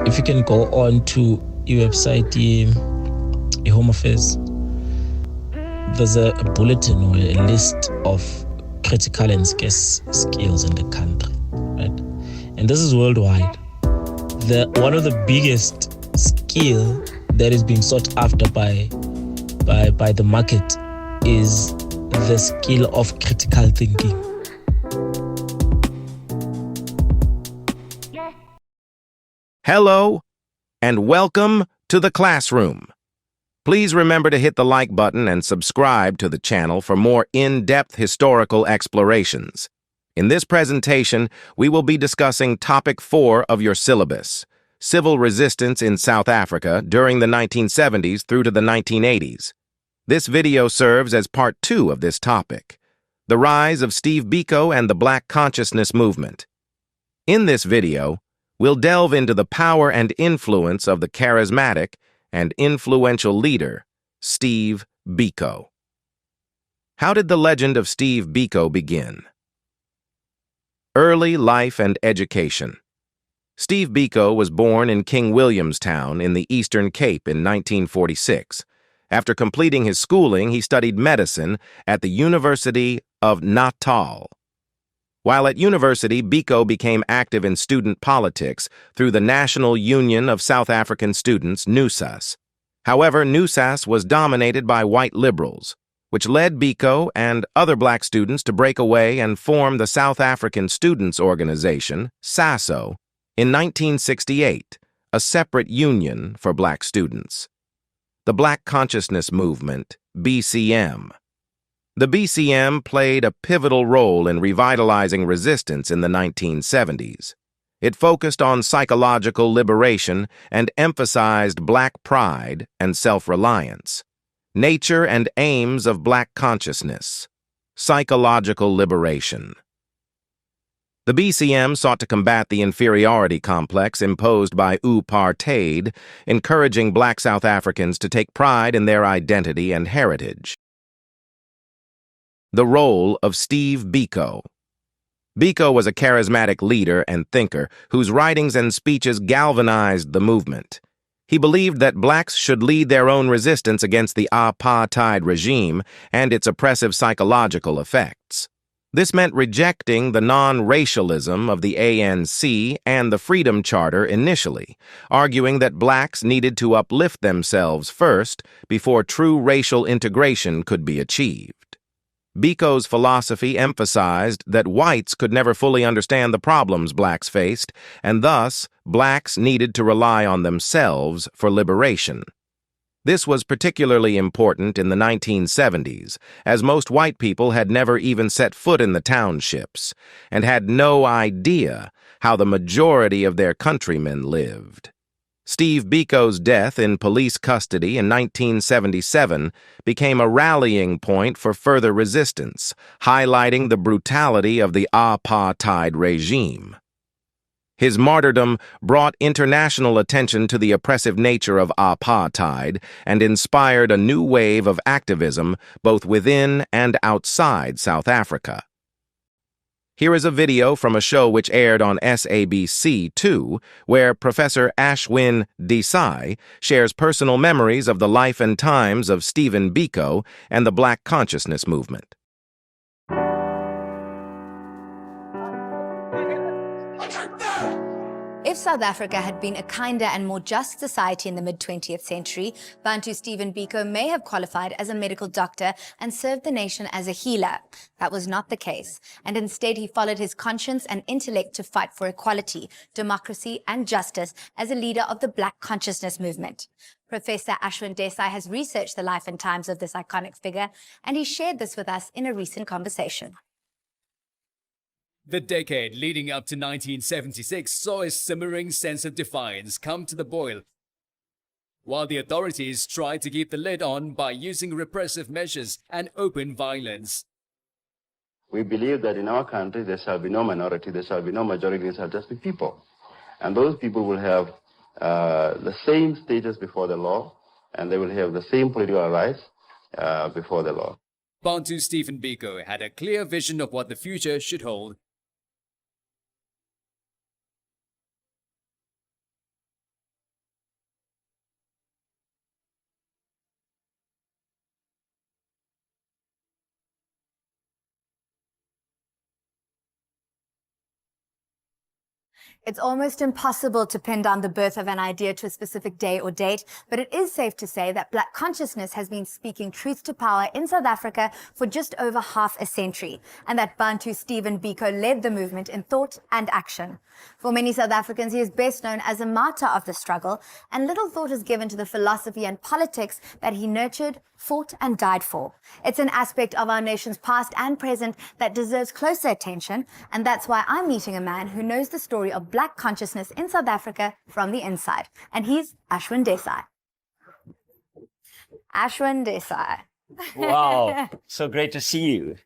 if you can go on to your website, the Home Affairs, there's a bulletin or a list of critical and scarce skills in the country, right? And this is worldwide. One of the biggest skill that is being sought after by the market is the skill of critical thinking. Hello, and welcome to the classroom. Please remember to hit the like button and subscribe to the channel for more in-depth historical explorations. In this presentation, we will be discussing Topic 4 of your syllabus, Civil Resistance in South Africa during the 1970s through to the 1980s. This video serves as Part 2 of this topic, the rise of Steve Biko and the Black Consciousness Movement. In this video, we'll delve into the power and influence of the charismatic and influential leader, Steve Biko. How did the legend of Steve Biko begin? Early life and education. Steve Biko was born in King Williamstown in the Eastern Cape in 1946. After completing his schooling, he studied medicine at the University of Natal. While at university, Biko became active in student politics through the National Union of South African Students, NUSAS. However, NUSAS was dominated by white liberals, which led Biko and other black students to break away and form the South African Students Organization, SASO, in 1968, a separate union for black students. The Black Consciousness Movement, BCM. The BCM played a pivotal role in revitalizing resistance in the 1970s. It focused on psychological liberation and emphasized black pride and self-reliance. Nature and aims of black consciousness. Psychological liberation. The BCM sought to combat the inferiority complex imposed by Apartheid, encouraging black South Africans to take pride in their identity and heritage. The role of Steve Biko. Biko was a charismatic leader and thinker whose writings and speeches galvanized the movement. He believed that blacks should lead their own resistance against the apartheid regime and its oppressive psychological effects. This meant rejecting the non-racialism of the ANC and the Freedom Charter initially, arguing that blacks needed to uplift themselves first before true racial integration could be achieved. Biko's philosophy emphasized that whites could never fully understand the problems blacks faced, and thus, blacks needed to rely on themselves for liberation. This was particularly important in the 1970s, as most white people had never even set foot in the townships, and had no idea how the majority of their countrymen lived. Steve Biko's death in police custody in 1977 became a rallying point for further resistance, highlighting the brutality of the apartheid regime. His martyrdom brought international attention to the oppressive nature of apartheid and inspired a new wave of activism both within and outside South Africa. Here is a video from a show which aired on SABC2, where Professor Aishwen Desai shares personal memories of the life and times of Stephen Biko and the Black Consciousness Movement. If South Africa had been a kinder and more just society in the mid-20th century, Bantu Stephen Biko may have qualified as a medical doctor and served the nation as a healer. That was not the case, and instead he followed his conscience and intellect to fight for equality, democracy, and justice as a leader of the Black Consciousness Movement. Professor Aishwen Desai has researched the life and times of this iconic figure, and he shared this with us in a recent conversation. The decade leading up to 1976 saw a simmering sense of defiance come to the boil, while the authorities tried to keep the lid on by using repressive measures and open violence. We believe that in our country there shall be no minority, there shall be no majority, there shall just be people. And those people will have the same status before the law, and they will have the same political rights before the law. Bantu Stephen Biko had a clear vision of what the future should hold. It's almost impossible to pin down the birth of an idea to a specific day or date, but it is safe to say that Black consciousness has been speaking truth to power in South Africa for just over half a century, and that Bantu Stephen Biko led the movement in thought and action. For many South Africans, he is best known as a martyr of the struggle, and little thought is given to the philosophy and politics that he nurtured, fought and died for. It's an aspect of our nation's past and present that deserves closer attention, and that's why I'm meeting a man who knows the story of Black consciousness in South Africa from the inside, and he's Aishwen Desai. Aishwen Desai. Wow, so great to see you.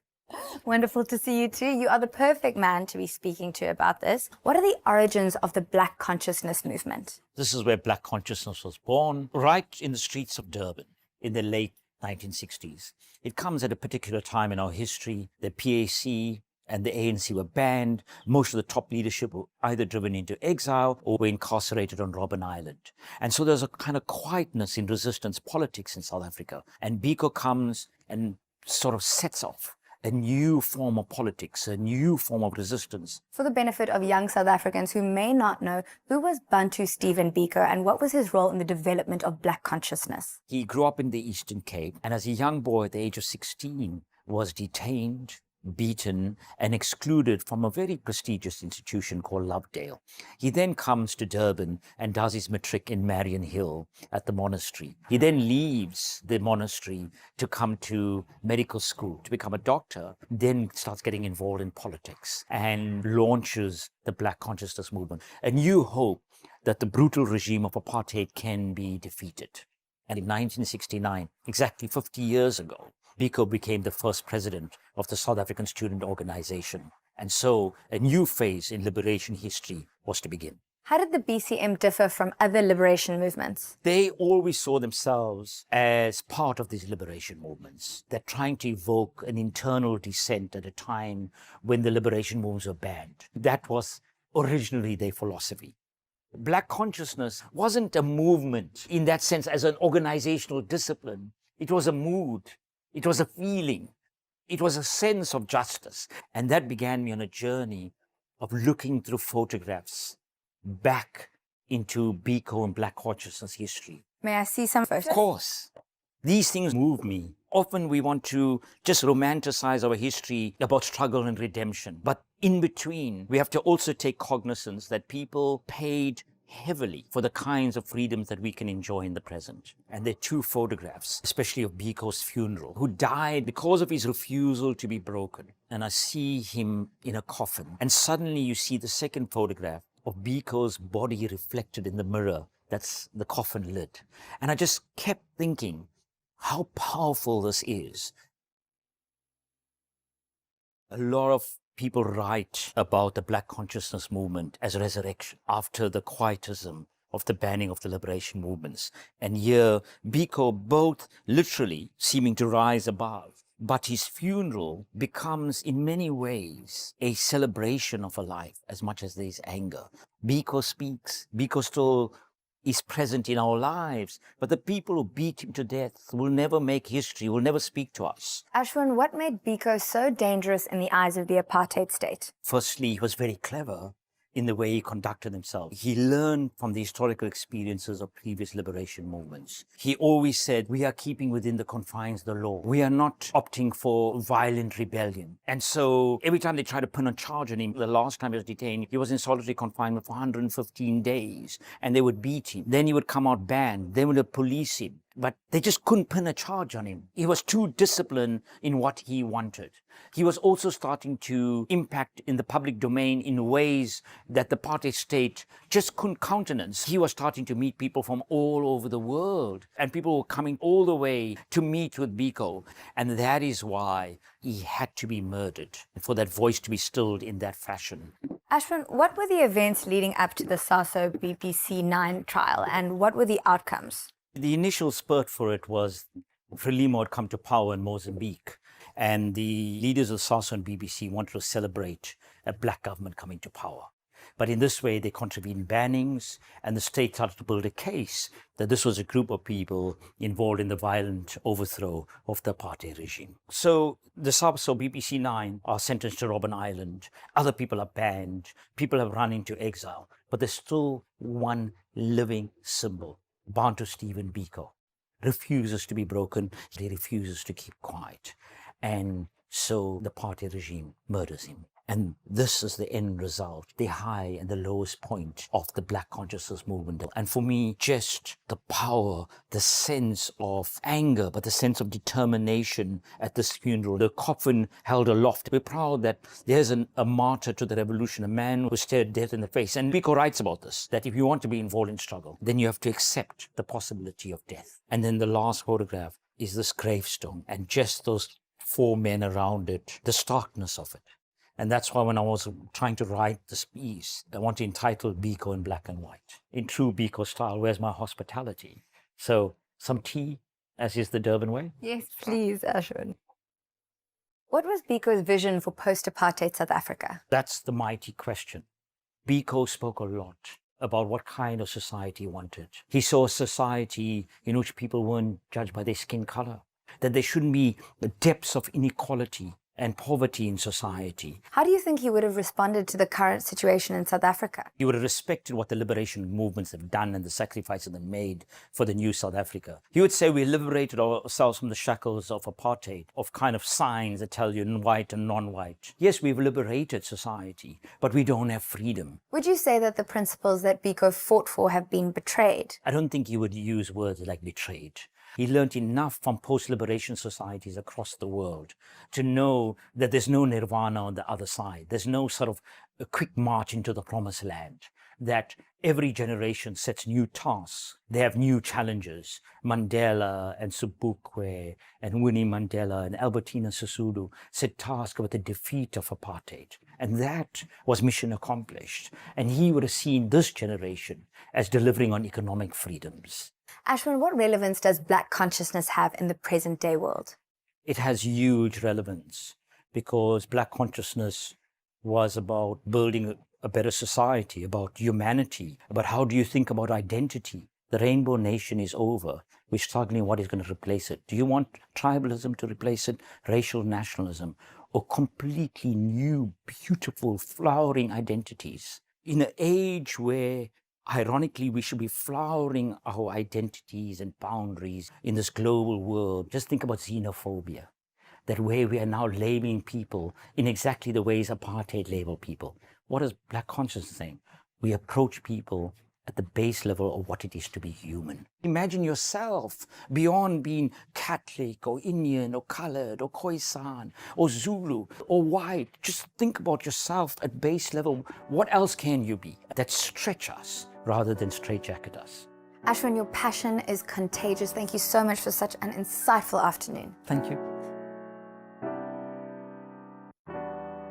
Wonderful to see you too. You are the perfect man to be speaking to about this. What are the origins of the Black consciousness movement? This is where Black consciousness was born, right in the streets of Durban in the late 1960s. It comes at a particular time in our history. The PAC and the ANC were banned. Most of the top leadership were either driven into exile or were incarcerated on Robben Island. And so there's a kind of quietness in resistance politics in South Africa. And Biko comes and sort of sets off a new form of politics, a new form of resistance. For the benefit of young South Africans who may not know, who was Bantu Stephen Biko and what was his role in the development of Black consciousness? He grew up in the Eastern Cape, and as a young boy at the age of 16 was detained, beaten and excluded from a very prestigious institution called Lovedale. He then comes to Durban and does his matric in Marion Hill at the monastery. He then leaves the monastery to come to medical school to become a doctor, then starts getting involved in politics and launches the Black consciousness movement, a new hope that the brutal regime of apartheid can be defeated. And in 1969, exactly 50 years ago, Biko became the first president of the South African Student Organization. And so a new phase in liberation history was to begin. How did the BCM differ from other liberation movements? They always saw themselves as part of these liberation movements. They're trying to evoke an internal dissent at a time when the liberation movements were banned. That was originally their philosophy. Black consciousness wasn't a movement in that sense as an organizational discipline. It was a mood. It was a feeling. It was a sense of justice. And that began me on a journey of looking through photographs back into Biko and Black consciousness history. May I see some photos? Of course. These things move me. Often we want to just romanticize our history about struggle and redemption. But in between, we have to also take cognizance that people paid heavily for the kinds of freedoms that we can enjoy in the present. And there are two photographs, especially of Biko's funeral, who died because of his refusal to be broken. And I see him in a coffin. And suddenly you see the second photograph of Biko's body reflected in the mirror. That's the coffin lid. And I just kept thinking how powerful this is. A lot of people write about the Black consciousness movement as resurrection after the quietism of the banning of the liberation movements. And here, Biko both literally seeming to rise above, but his funeral becomes in many ways a celebration of a life as much as there is anger. Biko speaks. Biko still is present in our lives, but the people who beat him to death will never make history, will never speak to us. Aishwen, what made Biko so dangerous in the eyes of the apartheid state? Firstly, he was very clever in the way he conducted himself. He learned from the historical experiences of previous liberation movements. He always said, we are keeping within the confines of the law. We are not opting for violent rebellion. And so every time they tried to pin a charge on him, the last time he was detained, he was in solitary confinement for 115 days, and they would beat him. Then he would come out banned. They would police him. But they just couldn't pin a charge on him. He was too disciplined in what he wanted. He was also starting to impact in the public domain in ways that the apartheid state just couldn't countenance. He was starting to meet people from all over the world, and people were coming all the way to meet with Biko. And that is why he had to be murdered, for that voice to be stilled in that fashion. Aishwen, what were the events leading up to the SASO BBC 9 trial, and what were the outcomes? The initial spurt for it was Frelimo had come to power in Mozambique, and the leaders of SASO and BBC wanted to celebrate a Black government coming to power. But in this way, they contravened bannings, and the state started to build a case that this was a group of people involved in the violent overthrow of the apartheid regime. So the SASO BBC 9 are sentenced to Robben Island. Other people are banned. People have run into exile. But there's still one living symbol. Bantu Stephen Biko refuses to be broken. He refuses to keep quiet. And so the apartheid regime murders him. And this is the end result, the high and the lowest point of the Black consciousness movement. And for me, just the power, the sense of anger, but the sense of determination at this funeral, the coffin held aloft. We're proud that there's a martyr to the revolution, a man who stared death in the face. And Biko writes about this, that if you want to be involved in struggle, then you have to accept the possibility of death. And then the last photograph is this gravestone, and just those 4 men around it, the starkness of it. And that's why when I was trying to write this piece, I want to entitle Biko in black and white. In true Biko style, where's my hospitality? So some tea, as is the Durban way? Yes, please, Aishwen. What was Biko's vision for post-apartheid South Africa? That's the mighty question. Biko spoke a lot about what kind of society he wanted. He saw a society in which people weren't judged by their skin color, that there shouldn't be the depths of inequality and poverty in society. How do you think he would have responded to the current situation in South Africa? He would have respected what the liberation movements have done and the sacrifices they made for the new South Africa. He would say we liberated ourselves from the shackles of apartheid, of kind of signs that tell you white and non-white. Yes, we've liberated society, but we don't have freedom. Would you say that the principles that Biko fought for have been betrayed? I don't think he would use words like betrayed. He learned enough from post-liberation societies across the world to know that there's no nirvana on the other side. There's no sort of a quick march into the promised land, that every generation sets new tasks. They have new challenges. Mandela and Sobukwe and Winnie Mandela and Albertina Sisulu set tasks with the defeat of apartheid. And that was mission accomplished. And he would have seen this generation as delivering on economic freedoms. Aishwen, what relevance does Black consciousness have in the present day world? It has huge relevance because Black consciousness was about building a better society, about humanity, about how do you think about identity. The rainbow nation is over. We're struggling what is going to replace it. Do you want tribalism to replace it, racial nationalism, or completely new, beautiful, flowering identities? In an age where ironically, we should be flowering our identities and boundaries in this global world. Just think about xenophobia, that way we are now labeling people in exactly the ways apartheid labeled people. What is Black consciousness saying? We approach people at the base level of what it is to be human. Imagine yourself beyond being Catholic or Indian or colored or Khoisan or Zulu or white. Just think about yourself at base level. What else can you be that stretch us rather than straitjacket us? Aishwen, your passion is contagious. Thank you so much for such an insightful afternoon. Thank you.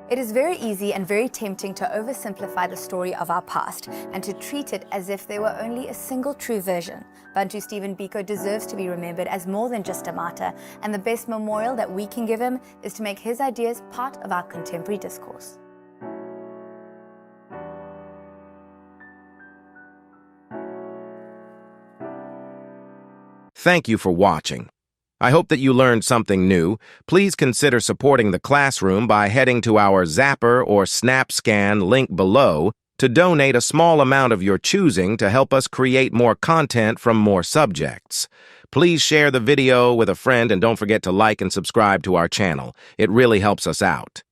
It is very easy and very tempting to oversimplify the story of our past and to treat it as if there were only a single true version. Bantu Stephen Biko deserves to be remembered as more than just a martyr, and the best memorial that we can give him is to make his ideas part of our contemporary discourse. Thank you for watching. I hope that you learned something new. Please consider supporting the classroom by heading to our Zapper or SnapScan link below to donate a small amount of your choosing to help us create more content from more subjects. Please share the video with a friend and don't forget to like and subscribe to our channel. It really helps us out.